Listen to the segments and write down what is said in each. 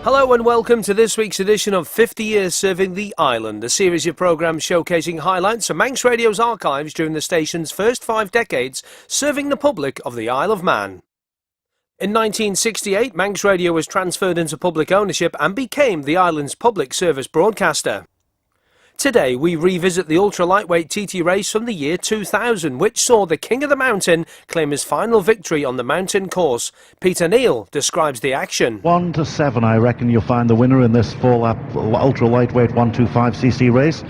Hello and welcome to this week's edition of 50 Years Serving the Island, a series of programmes showcasing highlights from Manx Radio's archives during the station's first 5 decades serving the public of the Isle of Man. In 1968, Manx Radio was transferred into public ownership and became the island's public service broadcaster. Today we revisit the ultra-lightweight TT race from the year 2000, which saw the King of the Mountain claim his final victory on the mountain course. Peter Neal describes the action. 1 to 7, I reckon you'll find the winner in this full-up ultra-lightweight 125cc race.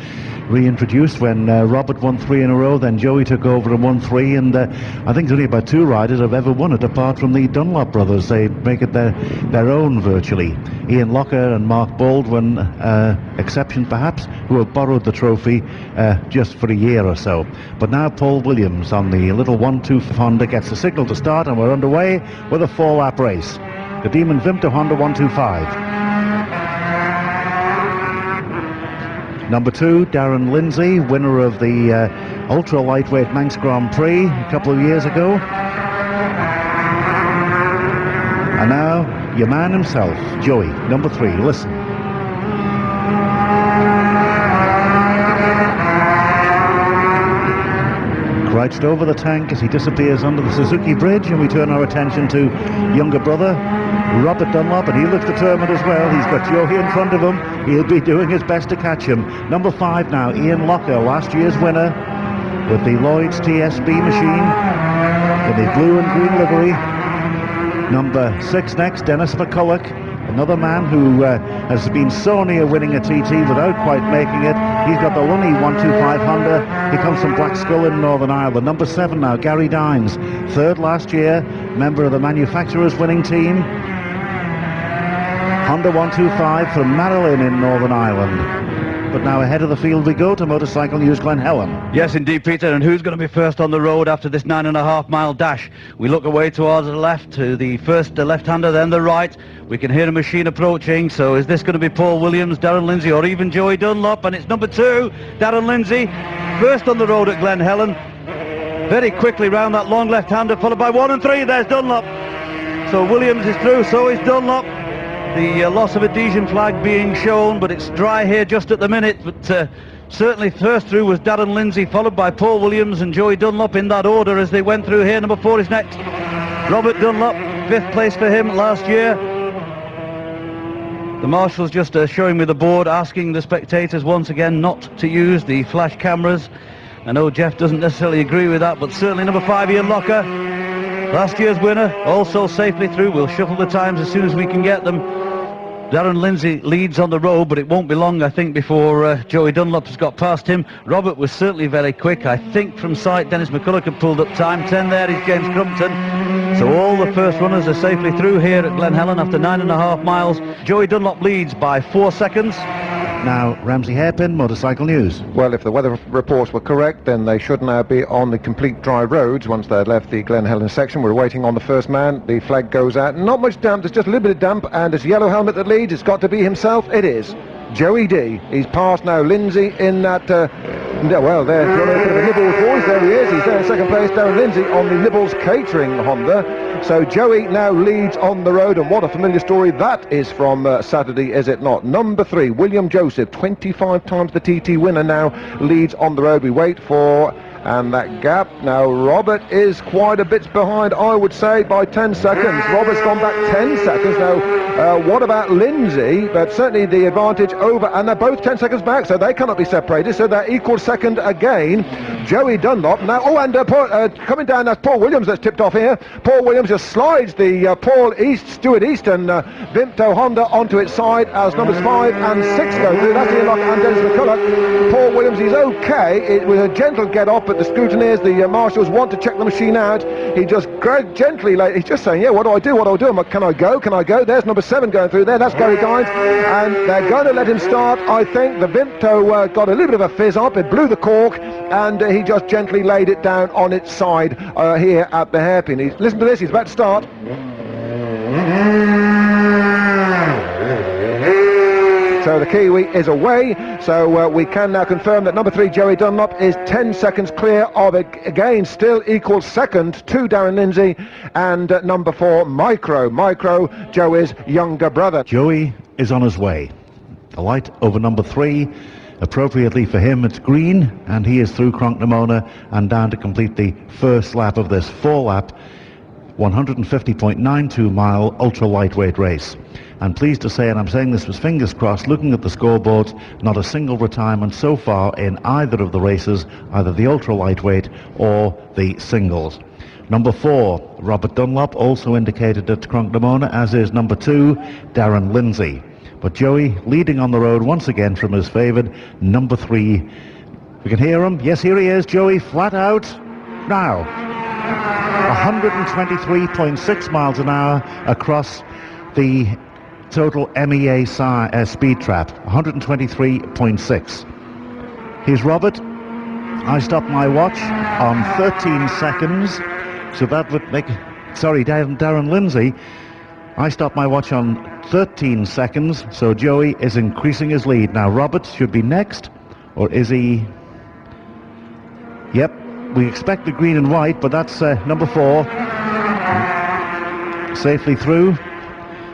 Reintroduced when Robert won 3 in a row, then Joey took over and won 3, and I think only about 2 riders have ever won it apart from the Dunlop brothers. They make it their own virtually. Ian Locker and Mark Baldwin, exception perhaps, who have borrowed the trophy just for a year or so. But now Paul Williams on the little 1-2 Honda gets the signal to start, and we're underway with a 4-lap race. The Demon Vimto Honda 125. Number 2, Darren Lindsay, winner of the ultra-lightweight Manx Grand Prix a couple of years ago. And now, your man himself, Joey, number 3. Listen. Crouched over the tank as he disappears under the Suzuki Bridge, and we turn our attention to younger brother Robert Dunlop, and he looks determined as well. He's got Joey in front of him. He'll be doing his best to catch him. Number 5 now, Ian Locker, last year's winner with the Lloyd's TSB machine in the blue and green livery. Number 6 next, Dennis McCulloch, another man who has been so near winning a TT without quite making it. He's got the Lunny 125 Honda. He comes from Blackskull in Northern Ireland. Number 7 now, Gary Dines, 3rd last year, member of the manufacturer's winning team. Honda 125 from Marilyn in Northern Ireland. But now ahead of the field we go to Motorcycle News Glen Helen. Yes, indeed, Peter. And who's going to be first on the road after this 9.5-mile dash? We look away towards the left to the first left-hander, then the right. We can hear a machine approaching. So is this going to be Paul Williams, Darren Lindsay, or even Joey Dunlop? And it's number 2, Darren Lindsay, first on the road at Glen Helen. Very quickly round that long left-hander, followed by 1 and 3. There's Dunlop. So Williams is through, so is Dunlop. The loss of adhesion flag being shown, but it's dry here just at the minute. But certainly first through was Darren Lindsay, followed by Paul Williams and Joey Dunlop in that order as they went through here. Number 4 is next. Robert Dunlop, 5th place for him last year. The marshal's just showing me the board, asking the spectators once again not to use the flash cameras. I know Jeff doesn't necessarily agree with that, but certainly number 5, Ian Locker, last year's winner, also safely through. We'll shuffle the times as soon as we can get them. Darren Lindsay leads on the road, but it won't be long, I think, before Joey Dunlop has got past him. Robert was certainly very quick. I think from sight Dennis McCulloch had pulled up time. 10 there is James Crumpton. So all the first runners are safely through here at Glen Helen after 9.5 miles. Joey Dunlop leads by 4 seconds. Now, Ramsey Hairpin, Motorcycle News. Well, if the weather reports were correct, then they should now be on the complete dry roads once they'd left the Glen Helen section. We're waiting on the first man. The flag goes out. Not much damp, there's just a little bit of damp, and it's Yellow Helmet that leads. It's got to be himself. It is. Joey D. He's passed now Lindsay in that, well, there's a bit of a Nibbles boys. There he is. He's there in second place. Darren Lindsay on the Nibbles Catering Honda. So Joey now leads on the road, and what a familiar story that is from Saturday, is it not? Number 3, William Joseph, 25 times the TT winner, now leads on the road. We wait for... and that gap, now Robert is quite a bit behind, I would say, by 10 seconds. Robert's gone back 10 seconds. Now, what about Lindsay? But certainly the advantage over, and they're both 10 seconds back, so they cannot be separated, so they're equal second again. Joey Dunlop now, coming down, that's Paul Williams that's tipped off here. Paul Williams just slides the Stuart Easton Vimto Honda onto its side as numbers 5 and 6 go through. That's Ian Locker and Dennis McCulloch. Paul Williams is okay. It was a gentle get off, but the scrutineers, the marshals, want to check the machine out. He just gently, he's just saying, yeah, what do I do? Can I go? There's number 7 going through there. That's Gary Dines, and they're going to let him start. I think the Vimto got a little bit of a fizz up. It blew the cork, and he just gently laid it down on its side here at the hairpin. Listen to this. He's about to start. So the Kiwi is away. So we can now confirm that number 3, Joey Dunlop, is 10 seconds clear of it. Again, still equals second to Darren Lindsay, and number 4, Micro, Joey's younger brother. Joey is on his way. The light over number 3. Appropriately for him, it's green, and he is through Cronknamona and down to complete the first lap of this 4-lap 150.92 mile ultra lightweight race. And pleased to say, and I'm saying this with fingers crossed, looking at the scoreboards, not a single retirement so far in either of the races, either the ultra lightweight or the singles. Number 4, Robert Dunlop, also indicated at Cronknamona, as is number 2, Darren Lindsay. But Joey leading on the road once again from his favoured number 3. We can hear him. Yes, here he is, Joey, flat out now. 123.6 miles an hour across the total MEA speed trap. 123.6. Here's Robert. I stopped my watch on 13 seconds, so that would make... Sorry, Darren Lindsay. I stopped my watch on 13 seconds, so Joey is increasing his lead. Now Robert should be next, or is he? Yep, we expect the green and white, but that's number 4. Safely through.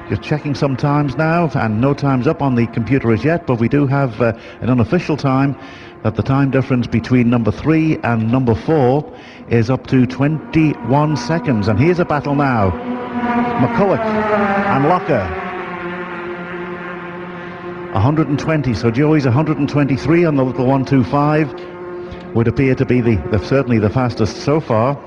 Just checking some times now, and no time's up on the computer as yet, but we do have an unofficial time that the time difference between number 3 and number 4 is up to 21 seconds. And here's a battle now. McCulloch and Locker. 120, so Joey's 123 on the little 125. Would appear to be certainly the fastest so far.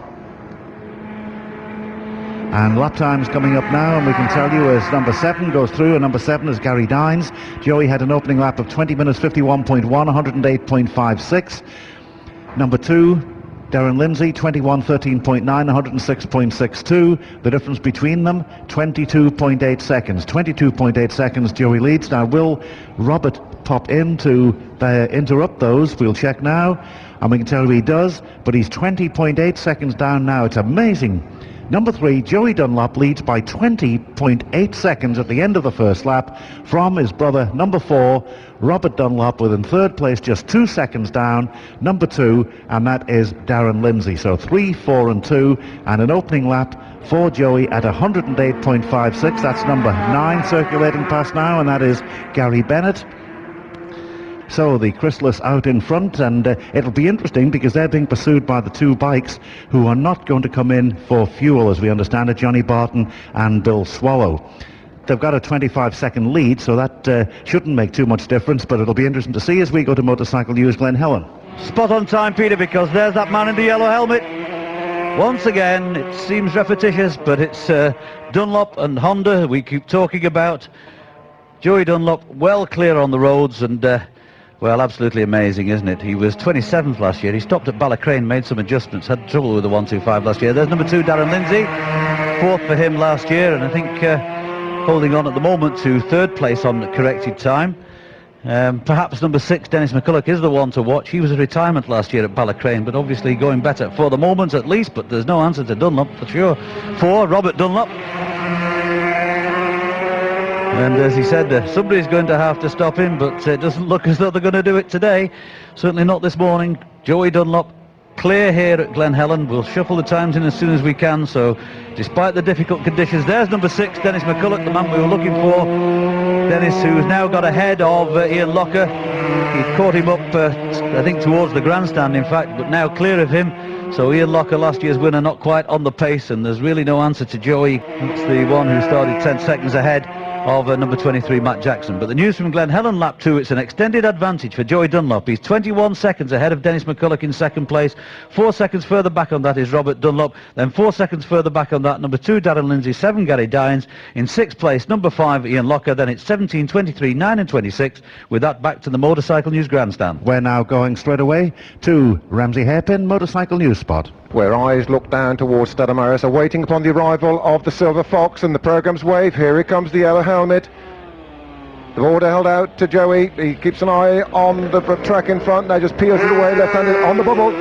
And lap time's coming up now, and we can tell you as number 7 goes through, and number 7 is Gary Dines. Joey had an opening lap of 20 minutes 51.1, 108.56. Number 2, Darren Lindsay, 21:13.9, 106.62. The difference between them, 22.8 seconds. 22.8 seconds, Joey leads. Now, will Robert pop in to interrupt those? We'll check now, and we can tell you he does, but he's 20.8 seconds down now. It's amazing. Number 3, Joey Dunlop, leads by 20.8 seconds at the end of the first lap from his brother, number 4, Robert Dunlop, with in third place just 2 seconds down, number 2, and that is Darren Lindsay. So 3, 4 and 2, and an opening lap for Joey at 108.56. That's number 9 circulating past now, and that is Gary Bennett. So the Chrysalis out in front, and it'll be interesting because they're being pursued by the 2 bikes who are not going to come in for fuel, as we understand it, Johnny Barton and Bill Swallow. They've got a 25-second lead, so that shouldn't make too much difference, but it'll be interesting to see as we go to Motorcycle News, Glen Helen. Spot on time, Peter, because there's that man in the yellow helmet. Once again, it seems repetitious, but it's Dunlop and Honda we keep talking about. Joey Dunlop well clear on the roads, and well, absolutely amazing, isn't it? He was 27th last year. He stopped at Ballacrane, made some adjustments, had trouble with the 125 last year. There's number 2, Darren Lindsay, 4th for him last year, and I think holding on at the moment to 3rd place on the corrected time. Perhaps number 6, Dennis McCulloch, is the one to watch. He was a retirement last year at Ballacrane, but obviously going better for the moment at least, but there's no answer to Dunlop for sure. 4, Robert Dunlop. And as he said, somebody's going to have to stop him, but it doesn't look as though they're going to do it today. Certainly not this morning. Joey Dunlop, clear here at Glen Helen. We'll shuffle the times in as soon as we can, so despite the difficult conditions, there's number 6, Dennis McCulloch, the man we were looking for. Dennis, who's now got ahead of Ian Locker. He caught him up, I think, towards the grandstand, in fact, but now clear of him. So Ian Locker, last year's winner, not quite on the pace, and there's really no answer to Joey. That's the one who started 10 seconds ahead of number 23, Matt Jackson. But the news from Glen Helen lap 2, it's an extended advantage for Joey Dunlop. He's 21 seconds ahead of Dennis McCulloch in 2nd place. 4 seconds further back on that is Robert Dunlop. Then 4 seconds further back on that, number 2, Darren Lindsay, 7, Gary Dines. In 6th place, number 5, Ian Locker. Then it's 17, 23, 9 and 26. With that, back to the Motorcycle News Grandstand. We're now going straight away to Ramsey Hairpin Motorcycle News Spot, where eyes look down towards Stadamaris, awaiting upon the arrival of the Silver Fox and the programme's wave. Here he comes, the yellow helmet. The order held out to Joey. He keeps an eye on the track in front. Now just peels it away, left-handed on the bubble.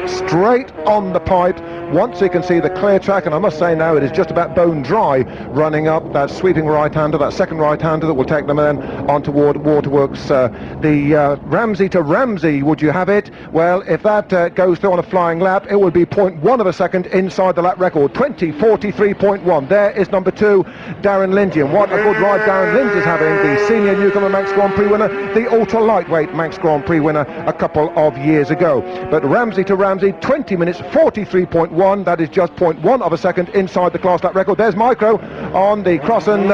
Straight on the pipe. once he can see the clear track, and I must say now it is just about bone dry running up that sweeping right-hander, that second right-hander that will take them then on toward Waterworks. The Ramsey to Ramsey, would you have it? Well, if that goes through on a flying lap, it would be 0.1 of a second inside the lap record, 20:43.1. There is number 2, Darren Lindsay, and what a good ride Darren Lindsay's having, the senior newcomer Manx Grand Prix winner, the ultra lightweight Manx Grand Prix winner a couple of years ago. But Ramsey to Ramsey, 20 minutes 43.1, that is just 0.1 of a second inside the class lap record. There's Micro on the Crossan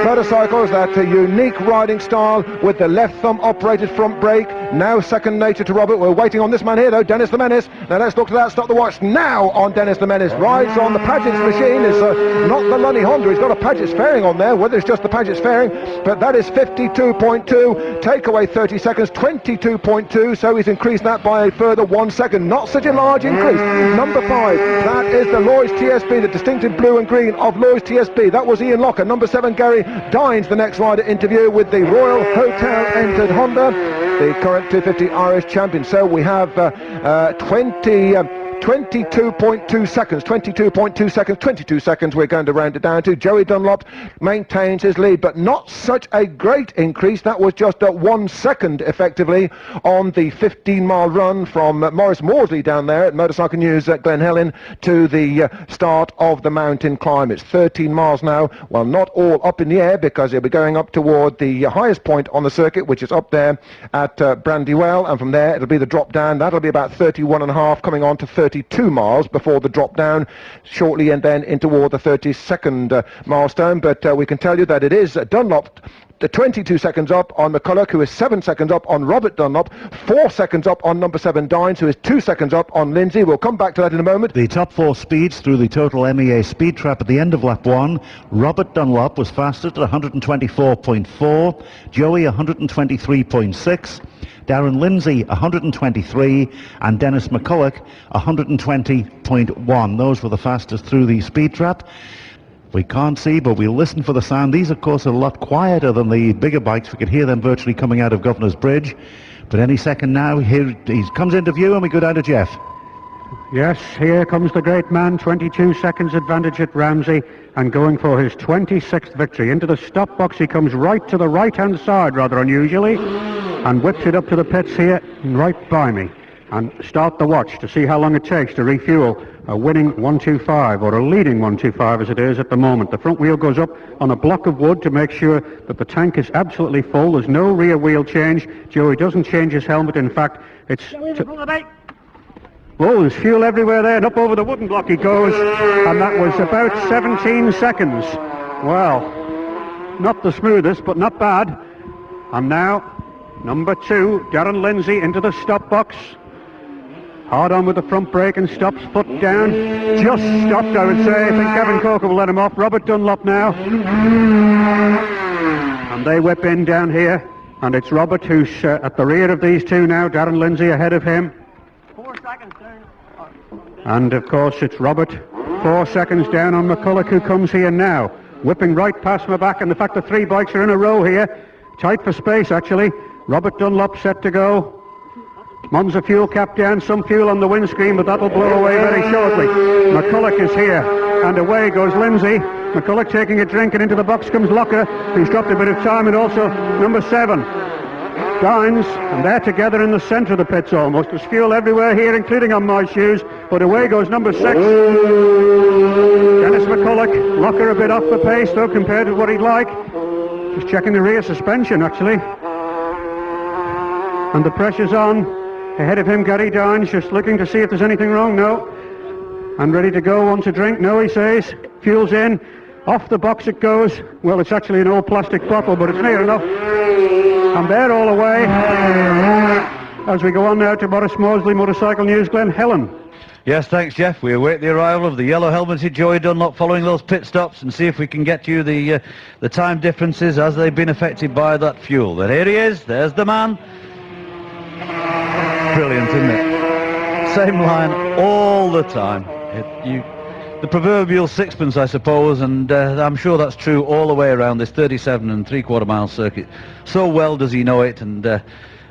motorcycles, that unique riding style with the left thumb operated front brake, now second nature to Robert. We're waiting on this man here though, Dennis the Menace. Now let's look to that, stop the watch now on Dennis the Menace. Rides on the Paget's machine, it's not the Lunny Honda, he's got a Paget's fairing on there, whether it's just the Paget's fairing, but that is 52.2, take away 30 seconds, 22.2, so he's increased that by a further 1 second, not such a large increase. Number 5, that is the Lloyd's TSB, the distinctive blue and green of Lloyd's TSB, that was Ian Locker. Number 7, Gary Dines, the next rider interview with the Royal Hotel entered Honda, the current 250 Irish champion. So we have 22.2 seconds, 22 seconds we're going to round it down to. Joey Dunlop maintains his lead, but not such a great increase. That was just 1 second effectively on the 15-mile run from Maurice Maudsley down there at Motorcycle News at Glen Helen to the start of the mountain climb. It's 13 miles now. Well, not all up in the air, because he'll be going up toward the highest point on the circuit, which is up there at Brandywell, and from there it'll be the drop down. That'll be about 31.5, coming on to 32 miles before the drop down shortly, and then in toward the 32nd milestone. But we can tell you that it is Dunlop, 22 seconds up on McCulloch, who is 7 seconds up on Robert Dunlop, 4 seconds up on number 7 Dines, who is 2 seconds up on Lindsay. We'll come back to that in a moment. The top 4 speeds through the total MEA speed trap at the end of lap 1. Robert Dunlop was fastest at 124.4, Joey 123.6, Darren Lindsay 123, and Dennis McCulloch 120.1. Those were the fastest through the speed trap. We can't see, but we'll listen for the sound. These, of course, are a lot quieter than the bigger bikes. We could hear them virtually coming out of Governor's Bridge. But any second now, here he comes into view, and we go down to Jeff. Yes, here comes the great man, 22 seconds advantage at Ramsey, and going for his 26th victory. Into the stop box he comes, right to the right-hand side, rather unusually, and whips it up to the pits here, right by me. And start the watch to see how long it takes to refuel a winning 125, or a leading 125 as it is at the moment. The front wheel goes up on a block of wood to make sure that the tank is absolutely full. There's no rear wheel change. Joey doesn't change his helmet. In fact, it's... Oh, there's fuel everywhere there, and up over the wooden block he goes, and that was about 17 seconds. Well, not the smoothest, but not bad. And now, number 2, Darren Lindsay into the stop box. Hard on with the front brake and stops, foot down. Just stopped, I would say. I think Kevin Coker will let him off. Robert Dunlop now. And they whip in down here. And it's Robert who's at the rear of these two now. Darren Lindsay ahead of him. 4 seconds down. And of course it's Robert 4 seconds down on McCulloch, who comes here now. Whipping right past my back. And the fact the 3 bikes are in a row here. Tight for space, actually. Robert Dunlop set to go. Monza fuel cap down, some fuel on the windscreen, but that'll blow away very shortly. McCulloch is here, and away goes Lindsay. McCulloch taking a drink, and into the box comes Locker, who's dropped a bit of time, and also number 7, Dines, and they're together in the centre of the pits almost. There's fuel everywhere here, including on my shoes, but away goes number 6. Dennis McCulloch, Locker a bit off the pace, though, compared with what he'd like. Just checking the rear suspension, actually. And the pressure's on. Ahead of him, Gary Dines, just looking to see if there's anything wrong. No. And ready to go, wants a drink. No, he says. Fuel's in. Off the box it goes. Well, it's actually an old plastic bottle, but it's near enough. And they're all away. As we go on now to Maurice Maudsley, Motorcycle News, Glen Helen. Yes, thanks, Jeff. We await the arrival of the yellow helmeted Joey Dunlop following those pit stops, and see if we can get you the time differences as they've been affected by that fuel. But here he is. There's the man. Brilliant, isn't it? Same line all the time. The proverbial sixpence, I suppose, and I'm sure that's true all the way around this 37 3/4 mile circuit. So well does he know it, and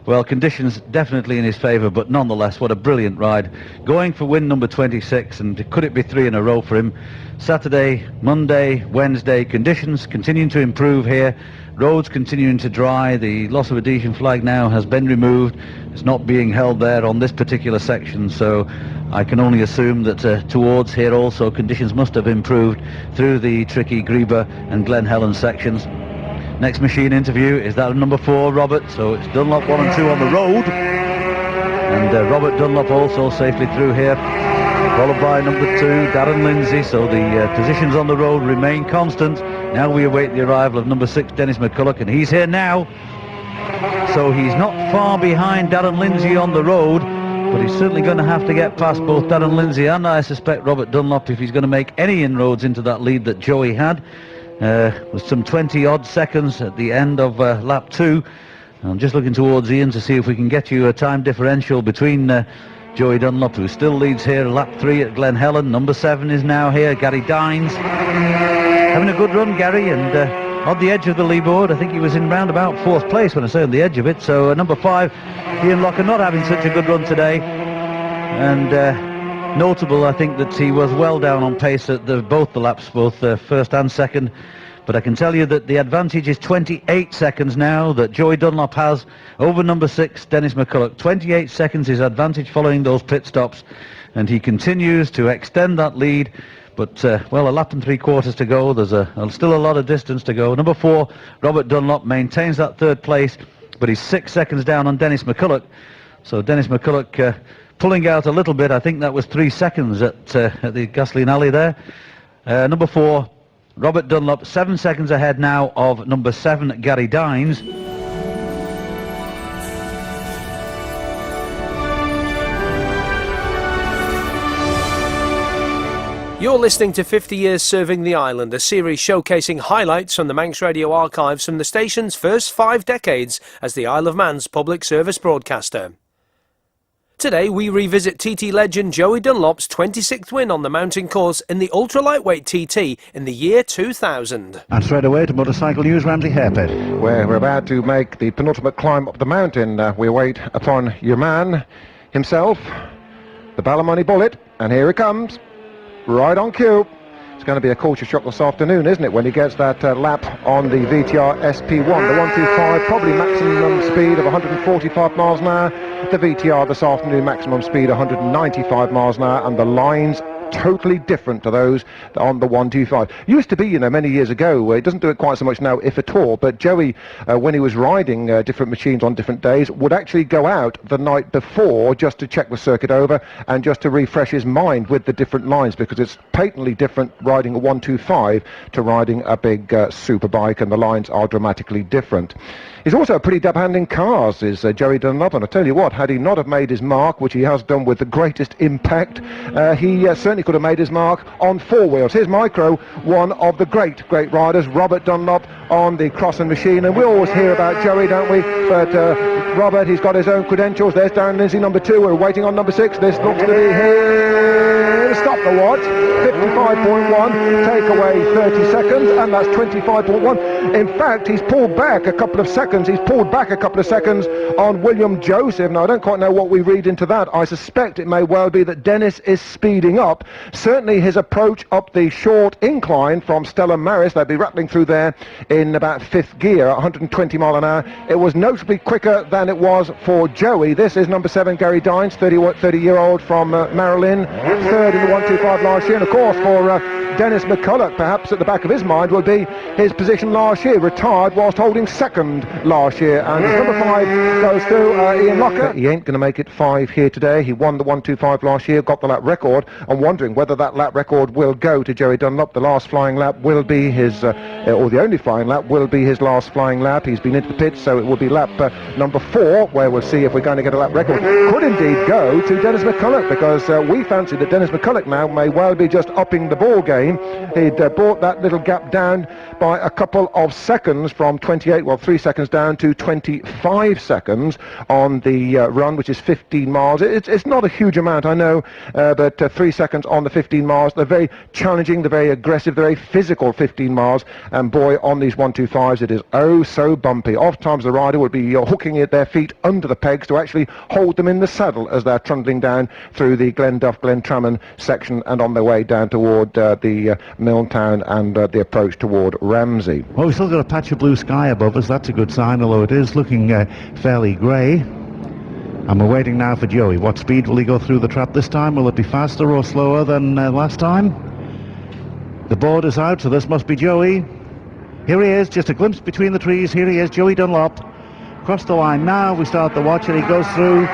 Well, conditions definitely in his favour, but nonetheless, what a brilliant ride. Going for win number 26, and could it be 3 in a row for him? Saturday, Monday, Wednesday, conditions continuing to improve here. Roads continuing to dry. The loss of adhesion flag now has been removed. It's not being held there on this particular section, so I can only assume that towards here also conditions must have improved through the tricky Greba and Glen Helen sections. Next machine interview is that of number 4, Robert. So it's Dunlop 1 and 2 on the road. And Robert Dunlop also safely through here, followed by number 2, Darren Lindsay. So the positions on the road remain constant. Now we await the arrival of number 6, Dennis McCulloch, and he's here now. So he's not far behind Darren Lindsay on the road, but he's certainly going to have to get past both Darren Lindsay and, I suspect, Robert Dunlop if he's going to make any inroads into that lead that Joey had. With some 20-odd seconds at the end of lap 2. I'm just looking towards Ian to see if we can get you a time differential between Joey Dunlop, who still leads here, lap 3 at Glen Helen. Number 7 is now here, Gary Dines. Having a good run, Gary, and on the edge of the leaderboard. I think he was in round about 4th place when I say on the edge of it. So number 5, Ian Locker, not having such a good run today. And notable, I think, that he was well down on pace at both the laps, both first and second. But I can tell you that the advantage is 28 seconds now that Joey Dunlop has over number 6, Dennis McCulloch. 28 seconds his advantage following those pit stops, and he continues to extend that lead. But, well, a lap and 3/4 to go. There's still a lot of distance to go. Number 4, Robert Dunlop, maintains that 3rd place, but he's 6 seconds down on Dennis McCulloch. So Dennis McCulloch pulling out a little bit. I think that was 3 seconds at the gasoline alley there. Number 4, Robert Dunlop, 7 seconds ahead now of number 7, Gary Dines. You're listening to 50 Years Serving the Island, a series showcasing highlights from the Manx Radio archives from the station's first 5 decades as the Isle of Man's public service broadcaster. Today we revisit TT legend Joey Dunlop's 26th win on the mountain course in the ultra-lightweight TT in the year 2000. And straight away to Motorcycle News, Ramsey Hairpit. Where we're about to make the penultimate climb up the mountain. We wait upon your man himself, the Ballymoney Bullet, and here he comes, right on cue. It's going to be a culture shock this afternoon, isn't it, when he gets that lap on the VTR SP1, the 125, probably maximum speed of 145 miles an hour. The VTR this afternoon, maximum speed 195 miles an hour, and the lines totally different to those on the 125. Used to be, you know, many years ago, it doesn't do it quite so much now, if at all, but Joey, when he was riding different machines on different days, would actually go out the night before just to check the circuit over and just to refresh his mind with the different lines, because it's patently different riding a 125 to riding a big superbike, and the lines are dramatically different. He's also a pretty dab hand in cars, is Joey Dunlop, and I tell you what, had he not have made his mark, which he has done with the greatest impact, he certainly could have made his mark on 4 wheels. Here's Micro, one of the great riders, Robert Dunlop, on the Crossan machine, and we always hear about Joey, don't we? But Robert, he's got his own credentials. There's Darren Lindsay, number 2. We're waiting on number 6. This looks to be here. Stop the watch. 55.1. Take away 30 seconds, and that's 25.1. In fact, he's pulled back a couple of seconds. He's pulled back a couple of seconds on William Joseph. Now, I don't quite know what we read into that. I suspect it may well be that Dennis is speeding up. Certainly his approach up the short incline from Stella Maris, they'd be rattling through there in about 5th gear, 120 mile an hour. It was notably quicker than it was for Joey. This is number 7, Gary Dines, 30-year-old from Maryland, 3rd in the 125 last year. And of course, for Dennis McCulloch, perhaps at the back of his mind will be his position last year, retired whilst holding 2nd last year. And as number 5 goes to Ian Locker. He ain't going to make it 5 here today. He won the 125 last year, got the lap record. I'm wondering whether that lap record will go to Joey Dunlop. The last flying lap will be his, or the only flying lap will be his last flying lap. He's been into the pits, so it will be lap number 4, where we'll see if we're going to get a lap record. Could indeed go to Dennis McCulloch, because we fancy that Dennis McCulloch McCulloch now may well be just upping the ball game. He'd brought that little gap down by a couple of seconds from 3 seconds down to 25 seconds on the run, which is 15 miles. It's not a huge amount, I know, but 3 seconds on the 15 miles. They're very challenging, they're very aggressive, they're very physical 15 miles, and boy, on these 125s it is oh so bumpy. Oft times the rider would be hooking their feet under the pegs to actually hold them in the saddle as they're trundling down through the Glenduff-Glentrammon section and on their way down toward the Milltown and the approach toward Ramsey. Well, we've still got a patch of blue sky above us. That's a good sign, although it is looking fairly grey. And we're waiting now for Joey. What speed will he go through the trap this time? Will it be faster or slower than last time? The board is out, so this must be Joey. Here he is, just a glimpse between the trees. Here he is, Joey Dunlop. Across the line now, we start the watch, and he goes through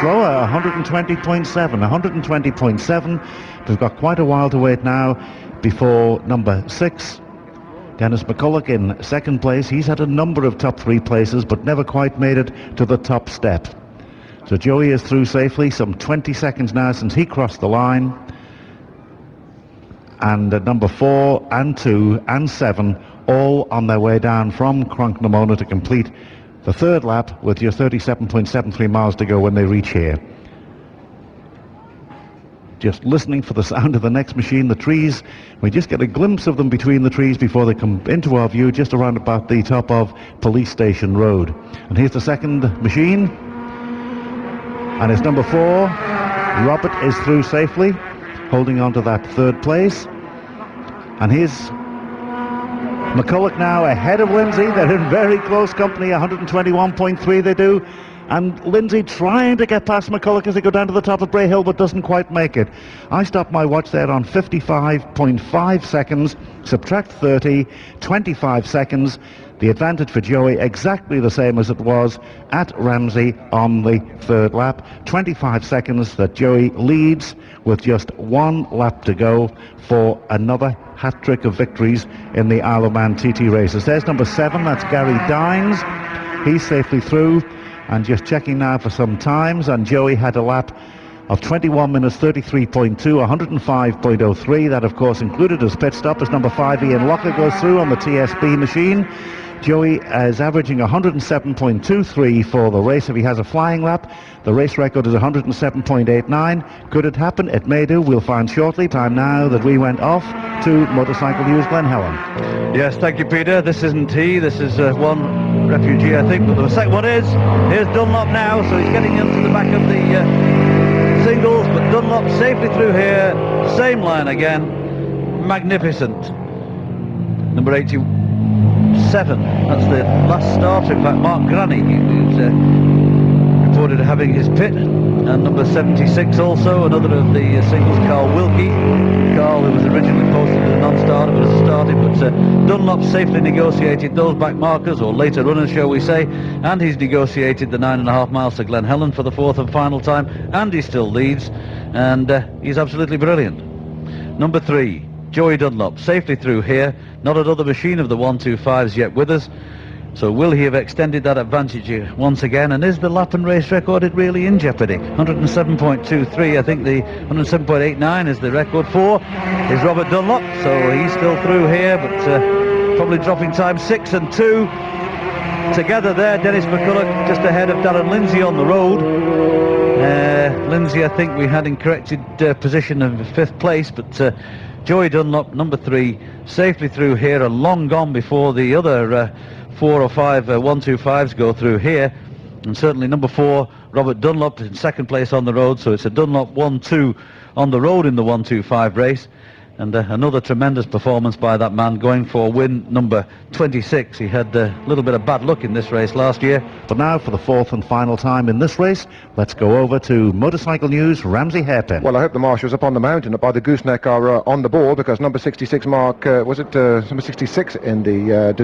slower, 120.7. We've got quite a while to wait now before number 6. Dennis McCulloch in second place. He's had a number of top 3 places, but never quite made it to the top step. So Joey is through safely, some 20 seconds now since he crossed the line. And number 4 and 2 and 7 all on their way down from Cronknamona to complete the third lap with just 37.73 miles to go when they reach here. Just listening for the sound of the next machine, the trees. We just get a glimpse of them between the trees before they come into our view, just around about the top of Police Station Road. And here's the second machine. And it's number 4. Robert is through safely, holding on to that third place. And here's McCulloch now ahead of Lindsay. They're in very close company, 121.3 they do. And Lindsay trying to get past McCulloch as they go down to the top of Bray Hill, but doesn't quite make it. I stopped my watch there on 55.5 seconds, subtract 30, 25 seconds. The advantage for Joey exactly the same as it was at Ramsey on the third lap. 25 seconds that Joey leads with just 1 lap to go for another hat-trick of victories in the Isle of Man TT races. There's number 7, that's Gary Dines. He's safely through. And just checking now for some times, and Joey had a lap of 21 minutes 33.2, 105.03. That of course included his pit stop as number 5 Ian Locker goes through on the TSB machine. Joey is averaging 107.23 for the race if he has a flying lap. The race record is 107.89. Could it happen? It may do. We'll find shortly. Time now that we went off to Motorcycle News Glen Helen. Yes, thank you, Peter. This isn't he. This is one refugee, I think, but the second one is. Here's Dunlop now, so he's getting into the back of the singles, but Dunlop safely through here. Same line again. Magnificent. Number 87. That's the last starter. In fact, Mark Granny, who's reported having his pit, and number 76 also, another of the singles, Carl Wilkie. Carl, who was originally posted as a non-starter but has started, but Dunlop safely negotiated those back markers, or later runners shall we say, and he's negotiated the 9.5 miles to Glen Helen for the 4th and final time, and he still leads, and he's absolutely brilliant. Number 3, Joey Dunlop, safely through here. Not another machine of the 125s yet with us. So will he have extended that advantage once again? And is the lap and race record really in jeopardy? 107.23, I think the 107.89 is the record for is Robert Dunlop. So he's still through here, but probably dropping time 6 and 2. Together there, Dennis McCulloch just ahead of Darren Lindsay on the road. Lindsay, I think we had in corrected position of 5th place, but Joey Dunlop, number 3, safely through here, and long gone before the other 4 or 5 125s go through here. And certainly number 4, Robert Dunlop, in 2nd place on the road, so it's a Dunlop 1-2 on the road in the 125 race. And another tremendous performance by that man, going for win number 26. He had a little bit of bad luck in this race last year. But now for the 4th and final time in this race, let's go over to Motorcycle News, Ramsey Hairpin. Well, I hope the marshals up on the mountain up by the gooseneck are on the ball, because number 66 Mark, was it number 66 in the,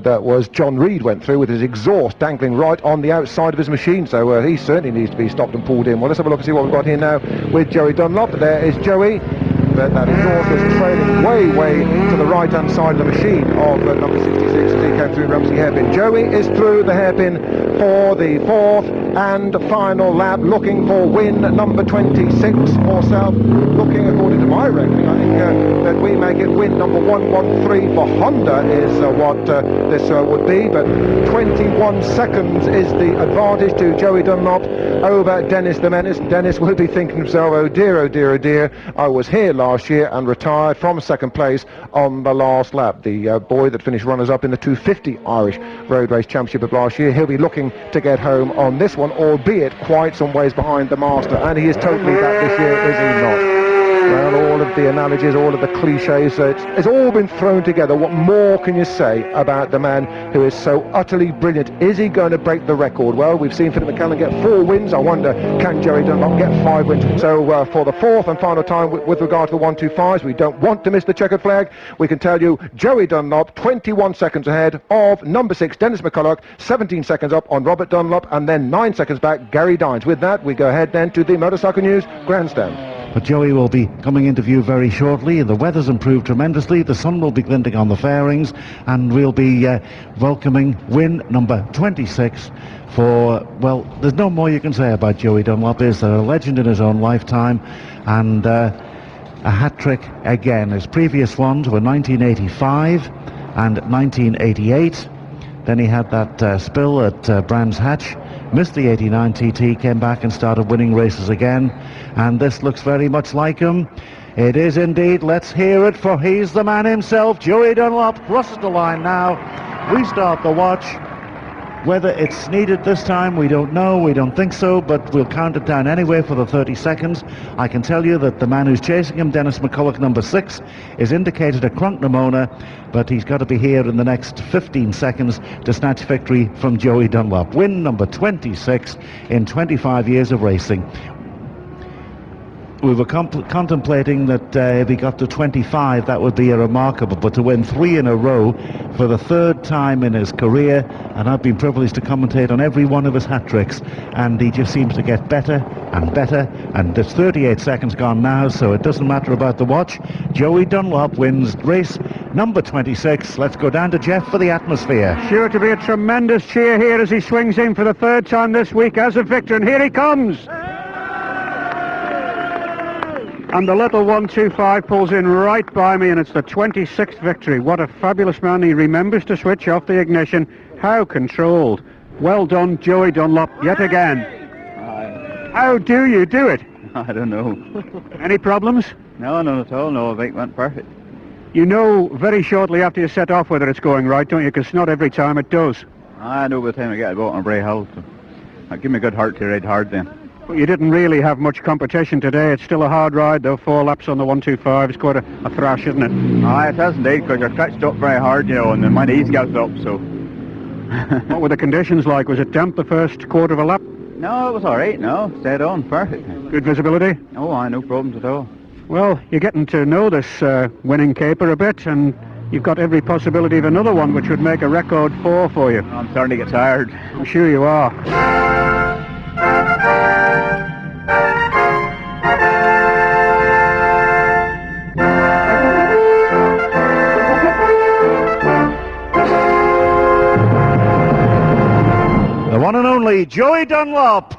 that was John Reed went through with his exhaust dangling right on the outside of his machine, so he certainly needs to be stopped and pulled in. Well, let's have a look and see what we've got here now with Joey Dunlop. There is Joey. But that exhaust was trailing way to the right-hand side of the machine of number 66 as he came through Ramsey Hairpin. Joey is through the hairpin for the 4th and final lap, looking for win number 26 for South. Looking, according to my reckoning, I think that we make it win number 113 for Honda is what this would be, but 21 seconds is the advantage to Joey Dunlop over Dennis the Menace. Dennis will be thinking to himself, oh dear, oh dear, oh dear, I was here last year and retired from second place on the last lap. The boy that finished runners-up in the 250 Irish Road Race Championship of last year, he'll be looking to get home on this one, albeit quite some ways behind the master, and he is totally that this year, is he not? Well, all of the analogies, all of the cliches, it's all been thrown together. What more can you say about the man who is so utterly brilliant? Is he going to break the record? Well, we've seen Philip McCallum get 4 wins. I wonder, can Joey Dunlop get 5 wins? So for the fourth and final time with regard to the 125s, we don't want to miss the checkered flag. We can tell you Joey Dunlop 21 seconds ahead of number 6 Dennis McCulloch, 17 seconds up on Robert Dunlop, and then 9 seconds back Gary Dines. With that, we go ahead then to the Motorcycle News Grandstand. But Joey will be coming into view very shortly. The weather's improved tremendously. The sun will be glinting on the fairings, and we'll be welcoming win number 26 for, well, there's no more you can say about Joey Dunlop. Is there? A legend in his own lifetime, and a hat-trick again. His previous ones were 1985 and 1988. Then he had that spill at Brands Hatch, missed the 89 TT, came back and started winning races again, and this looks very much like him. It is indeed. Let's hear it, for he's the man himself. Joey Dunlop crosses the line now. We start the watch. Whether it's needed this time, we don't know. We don't think so, but we'll count it down anyway for the 30 seconds. I can tell you that the man who's chasing him, Dennis McCulloch, number 6, is indicated a crunk pneumonia, but he's got to be here in the next 15 seconds to snatch victory from Joey Dunlop. Win number 26 in 25 years of racing. We were contemplating that if he got to 25, that would be a remarkable, but to win 3 in a row for the 3rd time in his career, and I've been privileged to commentate on every one of his hat tricks, and he just seems to get better and better, and there's 38 seconds gone now, so it doesn't matter about the watch. Joey Dunlop wins race number 26. Let's go down to Jeff for the atmosphere. Sure to be a tremendous cheer here as he swings in for the 3rd time this week as a victor, and here he comes. And the little 125 pulls in right by me, and it's the 26th victory. What a fabulous man. He remembers to switch off the ignition. How controlled. Well done, Joey Dunlop, yet again. How do you do it? I don't know. Any problems? No, none at all. No, the bike went perfect. You know very shortly after you set off whether it's going right, don't you? Because not every time it does. I know by the time I get about on Bray Hill, so that'll give me a good heart to ride hard then. But you didn't really have much competition today. It's still a hard ride, though. 4 laps on the 125. It's quite a thrash, isn't it? Aye, it has indeed, because you're stretched up very hard, you know, and then my knees goes up, so... What were the conditions like? Was it damp the first quarter of a lap? No, it was all right, no. Stayed on, perfect. Good visibility? Oh, aye, no problems at all. Well, you're getting to know this winning caper a bit, and you've got every possibility of another one, which would make a record 4 for you. I'm starting to get tired. I'm sure you are. The one and only Joey Dunlop.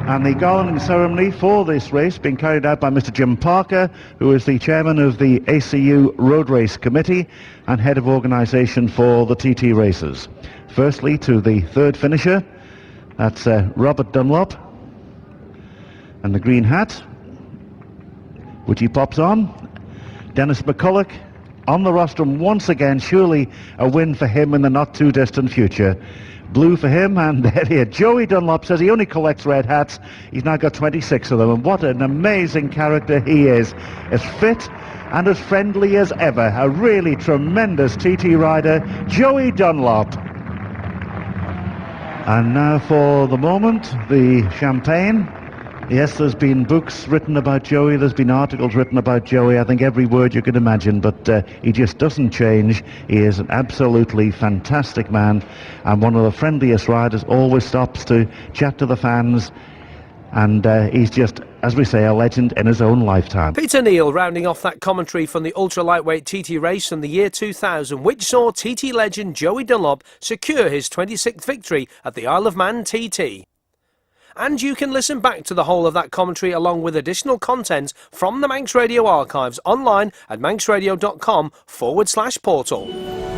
And the garlanding ceremony for this race being carried out by Mr. Jim Parker, who is the chairman of the ACU Road Race Committee and head of organisation for the TT races. Firstly, to the 3rd finisher, that's Robert Dunlop, and the green hat, which he pops on. Dennis McCulloch on the rostrum once again, surely a win for him in the not too distant future. Blue for him, and there here, Joey Dunlop says he only collects red hats. He's now got 26 of them, and what an amazing character he is. As fit and as friendly as ever. A really tremendous TT rider, Joey Dunlop. And now for the moment, the champagne. Yes, there's been books written about Joey, there's been articles written about Joey, I think every word you could imagine, but he just doesn't change. He is an absolutely fantastic man, and one of the friendliest riders, always stops to chat to the fans. and he's just, as we say, a legend in his own lifetime. Peter Neal rounding off that commentary from the ultra-lightweight TT race from the year 2000, which saw TT legend Joey Dunlop secure his 26th victory at the Isle of Man TT. And you can listen back to the whole of that commentary along with additional content from the Manx Radio archives online at manxradio.com/portal.